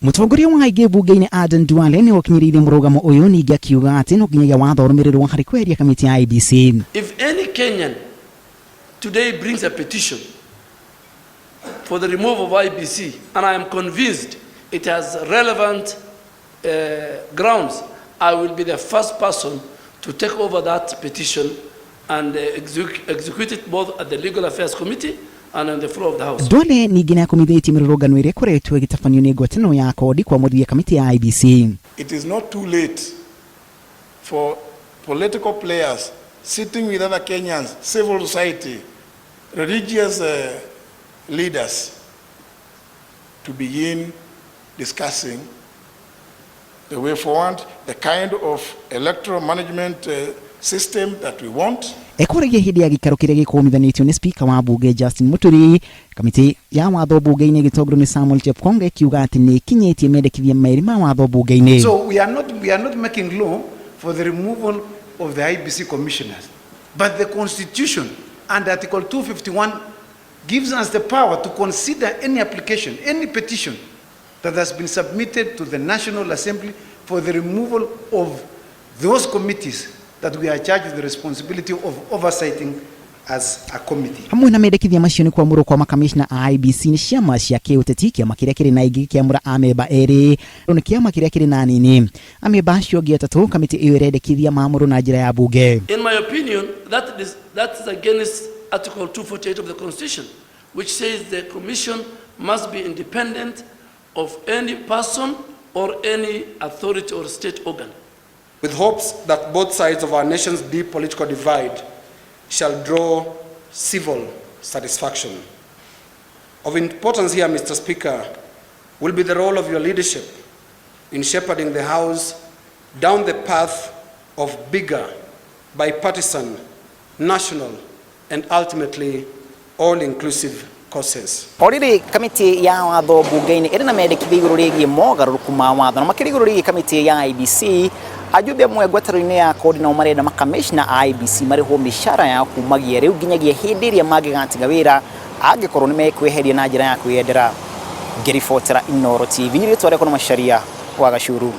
Mutongoria wa aige bunge-ini Aden Duale ni wakinyiririe murugamo uyu ningi akiuga ati no nginyagia watho urumirirwo hari kweria kamiti ya IEBC. If any Kenyan today brings a petition for the removal of IEBC, and I am convinced it has relevant grounds, I will be the first person to take over that petition and execute it both at the Legal Affairs Committee and on the floor of the House. Duale ningi na kumithiti mirurugano iria koretwo gitafanio ni ngwatano ya kodi kwa muthiria kamiti ya IEBC. It is not too late for political players sitting with other Kenyans, civil society, religious leaders to begin discussing the way forward, the kind of electoral management system that we want. Ekoregia hindi ya gikaro kiria gikumithanitio ni speaker wa bunge Justin Muturi, kamiti ya watho bunge-ini gitongorwo ni Samuel Chepkonge kiuga ati ni kinyetie mendekithia meri ma watho bunge-ini. So we are not making law for the removal of the IEBC commissioners, but the constitution and Article 251 gives us the power to consider any application, any petition that has been submitted to the National Assembly for the removal of those committees that we are charged with the responsibility of oversighting as a committee. Hamwe na mendekithia macio ni kuamurwo kwa makamishna a IEBC ni ciama cia kiuteti kiama kiria kiri na igi kiamura amemba eri ni kiama kiria kiri na nini amemba acio ngi atatu kamiti iyo irendekithia maamuru na njira ya bunge. In my opinion, that is against Article 248 of the Constitution, which says the commission must be independent of any person or any authority or state organ. With hopes that both sides of our nation's deep political divide shall draw civil satisfaction. Of importance here, Mr. Speaker, will be the role of your leadership in shepherding the House down the path of bigger, bipartisan, national, and ultimately all-inclusive causes. Already kamiti ya watho bunge-ini iri na mendekithia iguru rigie mogaruruku ma watho na makiri iguru rigie kamiti ya IEBC. Ajumbe amwe ngwatano-ini ya kodi na umarenda makamishna a IEBC mariho mishara ya kumagia riu nginyagia hindi iria magigatiga wira angikorwo ni mekweheria na njira ya kwiyendera. Ngiribotera Inooro TV ritware kono Macharia wa Gachuru.